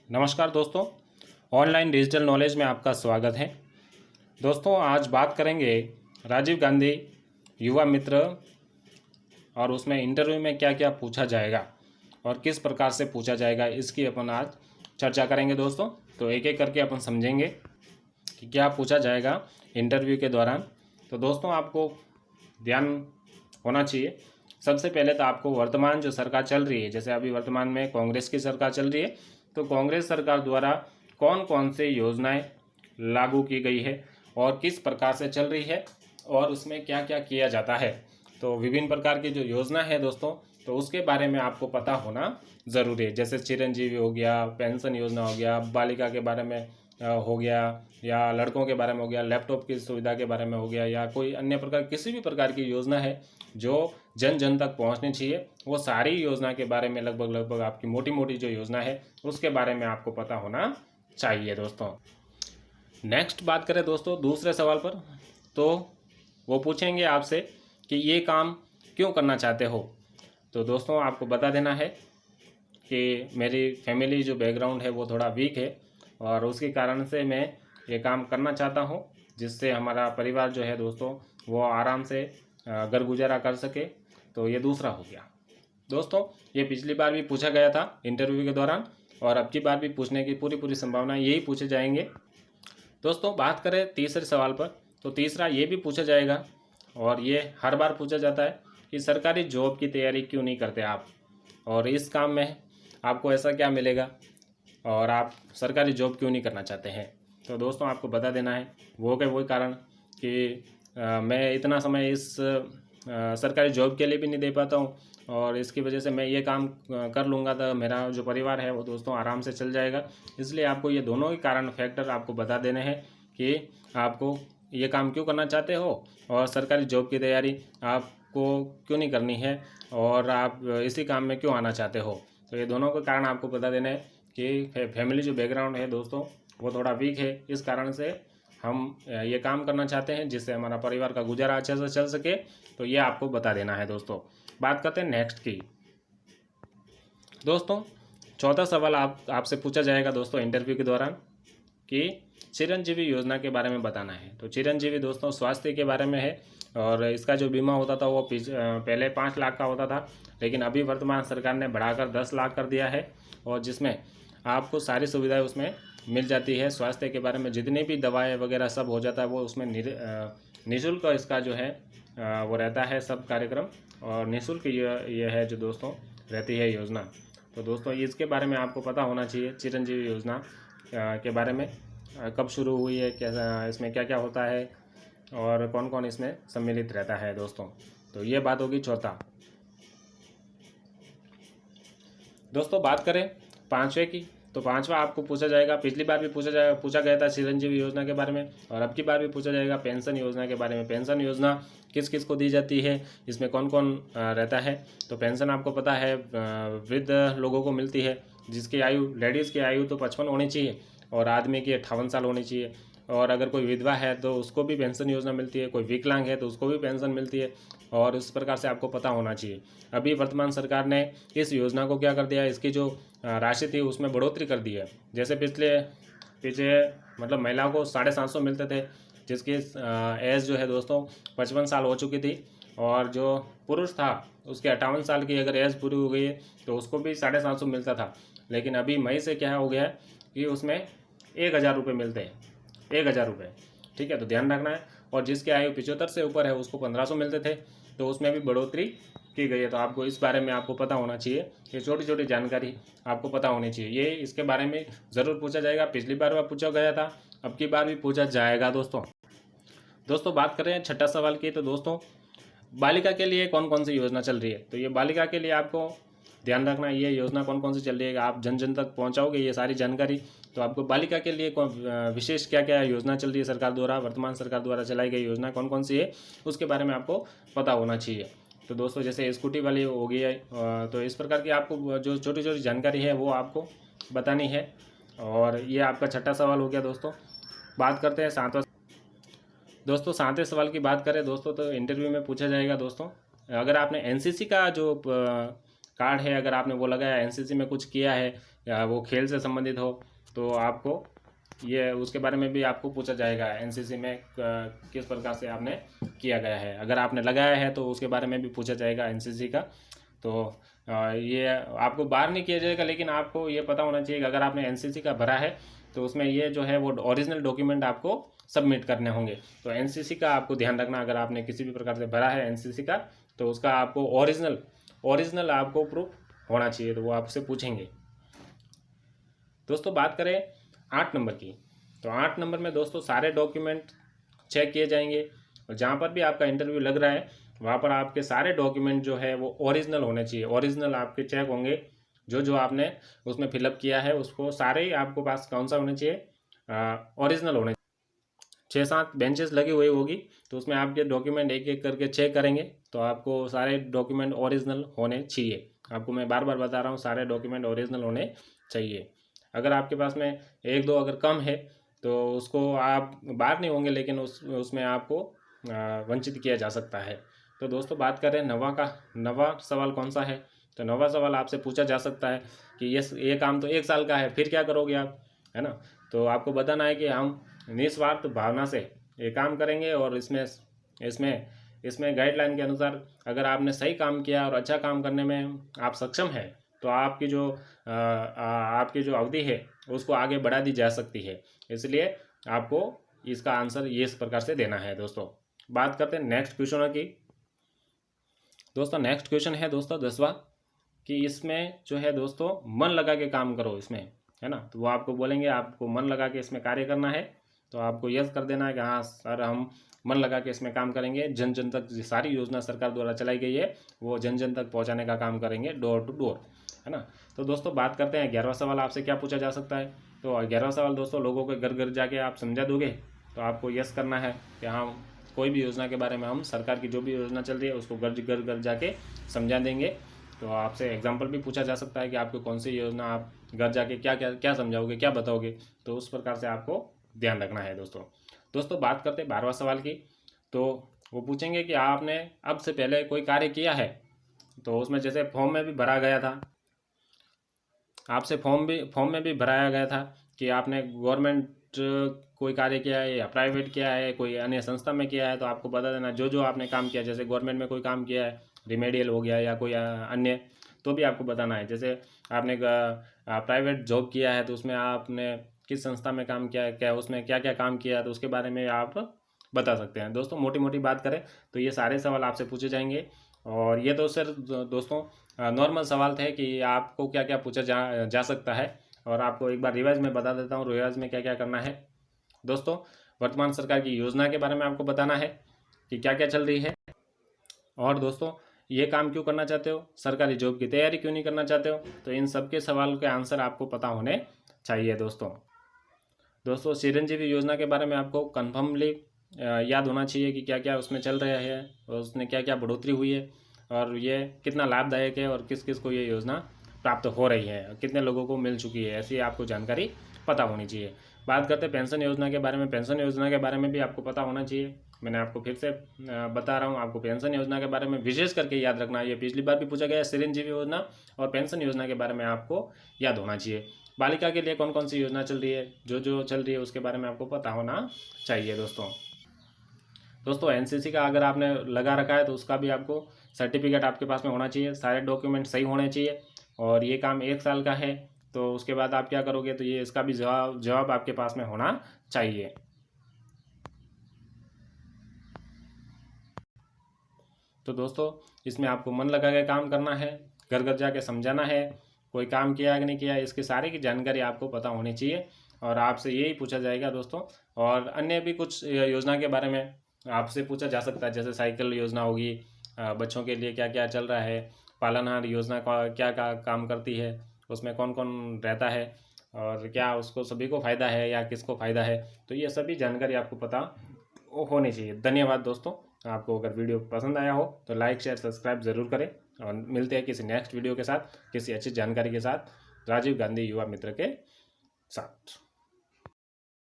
नमस्कार दोस्तों, online digital knowledge में आपका स्वागत है। दोस्तों, आज बात करेंगे राजीव गांधी युवा मित्र और उसमें इंटरव्यू में क्या क्या पूछा जाएगा और किस प्रकार से पूछा जाएगा, इसकी अपन आज चर्चा करेंगे। दोस्तों, तो एक एक करके अपन समझेंगे कि क्या पूछा जाएगा इंटरव्यू के दौरान। तो दोस्तों, आपको ध्यान होना चाहिए। सबसे पहले तो आपको वर्तमान जो सरकार चल रही है, जैसे अभी वर्तमान में कांग्रेस की सरकार चल रही है, तो कांग्रेस सरकार द्वारा कौन कौन से योजनाएं लागू की गई है और किस प्रकार से चल रही है और उसमें क्या क्या किया जाता है। तो विभिन्न प्रकार की जो योजना है दोस्तों, तो उसके बारे में आपको पता होना ज़रूरी है। जैसे चिरंजीवी हो गया, पेंशन योजना हो गया, बालिका के बारे में हो गया, या लड़कों के बारे में हो गया, लैपटॉप की सुविधा के बारे में हो गया, या कोई अन्य प्रकार किसी भी प्रकार की योजना है जो जन जन तक पहुंचनी चाहिए, वो सारी योजना के बारे में लगभग आपकी मोटी मोटी जो योजना है उसके बारे में आपको पता होना चाहिए। दोस्तों, नेक्स्ट बात करें दोस्तों दूसरे सवाल पर, तो वो पूछेंगे आपसे कि ये काम क्यों करना चाहते हो। तो दोस्तों, आपको बता देना है कि मेरी फैमिली जो बैकग्राउंड है वो थोड़ा वीक है और उसके कारण से मैं ये काम करना चाहता हूँ, जिससे हमारा परिवार जो है दोस्तों वो आराम से घर गुजारा कर सके। तो ये दूसरा हो गया। दोस्तों, ये पिछली बार भी पूछा गया था इंटरव्यू के दौरान और अब की बार भी पूछने की पूरी संभावना यही पूछे जाएंगे। दोस्तों, बात करें तीसरे सवाल पर, तो तीसरा ये भी पूछा जाएगा और ये हर बार पूछा जाता है कि सरकारी जॉब की तैयारी क्यों नहीं करते आप, और इस काम में आपको ऐसा क्या मिलेगा और आप सरकारी जॉब क्यों नहीं करना चाहते हैं। तो दोस्तों, आपको बता देना है वो के वही कारण कि मैं इतना समय इस सरकारी जॉब के लिए भी नहीं दे पाता हूँ और इसकी वजह से मैं ये काम कर लूँगा तो मेरा जो परिवार है वो दोस्तों आराम से चल जाएगा। इसलिए आपको ये दोनों ही कारण फैक्टर आपको बता देने हैं कि आपको ये काम क्यों करना चाहते हो और सरकारी जॉब की तैयारी आपको क्यों नहीं करनी है और आप इसी काम में क्यों आना चाहते हो। तो ये दोनों के कारण आपको बता देना है कि फैमिली जो बैकग्राउंड है दोस्तों वो थोड़ा वीक है, इस कारण से हम ये काम करना चाहते हैं जिससे हमारा परिवार का गुजारा अच्छे से चल सके। तो ये आपको बता देना है। दोस्तों, बात करते हैं नेक्स्ट की। दोस्तों, चौथा सवाल आपसे पूछा जाएगा दोस्तों इंटरव्यू के दौरान कि चिरंजीवी योजना के बारे में बताना है। तो चिरंजीवी दोस्तों स्वास्थ्य के बारे में है और इसका जो बीमा होता था वो पहले 5 लाख का होता था, लेकिन अभी वर्तमान सरकार ने बढ़ाकर 10 लाख कर दिया है और जिसमें आपको सारी सुविधाएं उसमें मिल जाती है। स्वास्थ्य के बारे में जितनी भी दवाएं वगैरह सब हो जाता है वो उसमें निःशुल्क इसका जो है वो रहता है सब कार्यक्रम, और निःशुल्क ये है जो दोस्तों रहती है योजना। तो दोस्तों, इसके बारे में आपको पता होना चाहिए चिरंजीवी योजना के बारे में, कब शुरू हुई है, कैसा इसमें क्या क्या होता है और कौन कौन इसमें सम्मिलित रहता है। दोस्तों, तो ये बात होगी चौथा। दोस्तों, बात करें पाँचवें की, तो पांचवा आपको पूछा जाएगा, पिछली बार भी पूछा गया था चिरंजीवी योजना के बारे में और अब की बार भी पूछा जाएगा पेंशन योजना के बारे में। पेंशन योजना किस किस को दी जाती है, इसमें कौन कौन रहता है। तो पेंशन आपको पता है वृद्ध लोगों को मिलती है, जिसकी आयु लेडीज़ की आयु तो 55 होनी चाहिए और आदमी की 58 साल होनी चाहिए। और अगर कोई विधवा है तो उसको भी पेंशन योजना मिलती है, कोई विकलांग है तो उसको भी पेंशन मिलती है, और इस प्रकार से आपको पता होना चाहिए। अभी वर्तमान सरकार ने इस योजना को क्या कर दिया है, इसकी जो राशि थी उसमें बढ़ोतरी कर दी है। जैसे पीछे मतलब महिलाओं को 750 मिलते थे, जिसकी एज जो है दोस्तों 55 साल हो चुकी थी, और जो पुरुष था उसके 58 साल की अगर एज पूरी हो गई है तो उसको भी 750 मिलता था। लेकिन अभी मई से क्या हो गया है कि उसमें 1000 रुपये मिलते हैं, 1000 रुपये। ठीक है, तो ध्यान रखना है। और जिसकी आयु 75 से ऊपर है उसको 1500 मिलते थे, तो उसमें भी बढ़ोतरी की गई है। तो आपको इस बारे में आपको पता होना चाहिए, ये छोटी छोटी जानकारी आपको पता होनी चाहिए। ये इसके बारे में ज़रूर पूछा जाएगा, पिछली बार वह पूछा गया था, अब की बार भी पूछा जाएगा। दोस्तों, बात करें छठा सवाल की, तो दोस्तों बालिका के लिए कौन कौन सी योजना चल रही है। तो ये बालिका के लिए आपको ध्यान रखना है, ये योजना कौन कौन सी चल रही है, आप जन जन तक पहुंचाओगे ये सारी जानकारी। तो आपको बालिका के लिए विशेष क्या क्या योजना चल रही है सरकार द्वारा, वर्तमान सरकार द्वारा चलाई गई योजना कौन कौन सी है, उसके बारे में आपको पता होना चाहिए। तो दोस्तों, जैसे स्कूटी वाली हो गई है, तो इस प्रकार की आपको जो छोटी छोटी जानकारी है वो आपको बतानी है। और ये आपका छठा सवाल हो गया। दोस्तों, बात करते हैं सातवां। दोस्तों, सातवें सवाल की बात करें दोस्तों, तो इंटरव्यू में पूछा जाएगा दोस्तों, अगर आपने एनसीसी का जो कार्ड है अगर आपने वो लगाया, एनसीसी में कुछ किया है या वो खेल से संबंधित हो, तो आपको ये उसके बारे में भी आपको पूछा जाएगा। एनसीसी में किस प्रकार से आपने किया गया है, अगर आपने लगाया है तो उसके बारे में भी पूछा जाएगा एनसीसी का। तो ये आपको बाहर नहीं किया जाएगा, लेकिन आपको ये पता होना चाहिए कि अगर आपने एनसीसी का भरा है तो उसमें ये जो है वो ओरिजिनल डॉक्यूमेंट आपको सबमिट करने होंगे। तो एनसीसी का आपको ध्यान रखना, अगर आपने किसी भी प्रकार से भरा है एनसीसी का तो उसका आपको ओरिजिनल आपको प्रूफ होना चाहिए, तो वो आपसे पूछेंगे। दोस्तों बात करें 8 नंबर की, तो 8 नंबर में दोस्तों सारे डॉक्यूमेंट चेक किए जाएंगे, और जहाँ पर भी आपका इंटरव्यू लग रहा है वहाँ पर आपके सारे डॉक्यूमेंट जो है वो ओरिजिनल होने चाहिए। ओरिजिनल आपके चेक होंगे, जो आपने उसमें फिलअप किया है उसको सारे ही आपको पास कौन सा होना चाहिए, ओरिजिनल होने। 6-7 बेंचेस लगी हुई होगी, तो उसमें आपके डॉक्यूमेंट एक एक करके चेक करेंगे, तो आपको सारे डॉक्यूमेंट ओरिजिनल होने चाहिए। आपको मैं बार बार बता रहा हूँ, सारे डॉक्यूमेंट ओरिजिनल होने चाहिए। अगर आपके पास में एक दो अगर कम है तो उसको आप बाहर नहीं होंगे, लेकिन उसमें आपको वंचित किया जा सकता है। तो दोस्तों बात करें नवा सवाल कौन सा है, तो नवा सवाल आपसे पूछा जा सकता है कि ये काम तो 1 साल का है, फिर क्या करोगे आप, है ना। तो आपको बताना है कि हम निस्वार्थ भावना से ये काम करेंगे, और इसमें गाइडलाइन के अनुसार अगर आपने सही काम किया और अच्छा काम करने में आप सक्षम हैं तो आपकी जो अवधि है उसको आगे बढ़ा दी जा सकती है। इसलिए आपको इसका आंसर ये इस प्रकार से देना है। दोस्तों बात करते हैं नेक्स्ट क्वेश्चन की। दोस्तों नेक्स्ट क्वेश्चन है दोस्तों 10वां, कि इसमें जो है दोस्तों मन लगा के काम करो इसमें, है ना। तो वो आपको बोलेंगे आपको मन लगा के इसमें कार्य करना है, तो आपको यस कर देना है कि हाँ सर हम मन लगा के इसमें काम करेंगे। जन जन तक सारी योजना सरकार द्वारा चलाई गई है वो जन जन तक पहुँचाने का काम करेंगे, डोर टू डोर, है ना। तो दोस्तों बात करते हैं 11वां सवाल आपसे क्या पूछा जा सकता है। तो 11वां सवाल दोस्तों, लोगों के घर घर जाके आप समझा दोगे, तो आपको यस करना है कि हाँ कोई भी योजना के बारे में हम सरकार की जो भी योजना चल रही है उसको घर घर घर जाके समझा देंगे। तो आपसे एग्जाम्पल भी पूछा जा सकता है कि आपको कौन सी योजना आप घर जाके क्या क्या क्या समझाओगे, क्या बताओगे, तो उस प्रकार से आपको ध्यान रखना है। दोस्तों बात करते हैं 12वां सवाल की। तो वो पूछेंगे कि आपने अब से पहले कोई कार्य किया है, तो उसमें जैसे फॉर्म में भी भरा गया था, आपसे फॉर्म में भी भराया गया था कि आपने गवर्नमेंट कोई कार्य किया है या प्राइवेट किया है, कोई अन्य संस्था में किया है, तो आपको बता देना जो आपने काम किया। जैसे गवर्नमेंट में कोई काम किया है, रिमेडियल हो गया या कोई अन्य, तो भी आपको बताना है। जैसे आपने प्राइवेट जॉब किया है तो उसमें आपने किस संस्था में काम किया है, क्या उसमें क्या क्या काम किया है, तो उसके बारे में आप बता सकते हैं। दोस्तों मोटी मोटी बात करें तो ये सारे सवाल आपसे पूछे जाएंगे, और ये तो सिर्फ दोस्तों नॉर्मल सवाल थे कि आपको क्या क्या पूछा जा सकता है। और आपको एक बार रिवाइज में बता देता हूँ रिवाइज में क्या क्या करना है। दोस्तों वर्तमान सरकार की योजना के बारे में आपको बताना है कि क्या क्या चल रही है, और दोस्तों ये काम क्यों करना चाहते हो, सरकारी जॉब की तैयारी क्यों नहीं करना चाहते हो, तो इन सब के सवाल के आंसर आपको पता होने चाहिए। दोस्तों चिरंजीवी योजना के बारे में आपको कन्फर्मली याद होना चाहिए कि क्या क्या उसमें चल रहा है और उसमें क्या क्या बढ़ोतरी हुई है, और ये कितना लाभदायक है, और किस किस को ये योजना प्राप्त हो रही है, कितने लोगों को मिल चुकी है, ऐसी आपको जानकारी पता होनी चाहिए। बात करते हैं पेंशन योजना के बारे में। पेंशन योजना के बारे में भी आपको पता होना चाहिए। मैंने आपको फिर से बता रहा हूँ, आपको पेंशन योजना के बारे में विशेष करके याद रखना है। ये पिछली बार भी पूछा गया है, चिरंजीवी योजना और पेंशन योजना के बारे में आपको याद होना चाहिए। बालिका के लिए कौन कौन सी योजना चल रही है, जो चल रही है उसके बारे में आपको पता होना चाहिए। दोस्तों एनसीसी का अगर आपने लगा रखा है तो उसका भी आपको सर्टिफिकेट आपके पास में होना चाहिए, सारे डॉक्यूमेंट सही होने चाहिए, और ये काम 1 साल का है, तो उसके बाद आप क्या करोगे, तो ये इसका भी जवाब आपके पास में होना चाहिए। तो दोस्तों इसमें आपको मन लगा के काम करना है, घर घर जाके समझाना है, कोई काम किया कि नहीं किया, इसकी सारी की जानकारी आपको पता होनी चाहिए, और आपसे यही पूछा जाएगा दोस्तों। और अन्य भी कुछ योजना के बारे में आपसे पूछा जा सकता है, जैसे साइकिल योजना होगी, बच्चों के लिए क्या क्या चल रहा है, पालनहार योजना का क्या काम करती है, उसमें कौन कौन रहता है, और क्या उसको सभी को फ़ायदा है या किसको फ़ायदा है, तो ये सभी जानकारी आपको पता होनी चाहिए। धन्यवाद दोस्तों। आपको अगर वीडियो पसंद आया हो तो लाइक शेयर सब्सक्राइब ज़रूर करें, और मिलते हैं किसी नेक्स्ट वीडियो के साथ, किसी अच्छी जानकारी के साथ, राजीव गांधी युवा मित्र के साथ।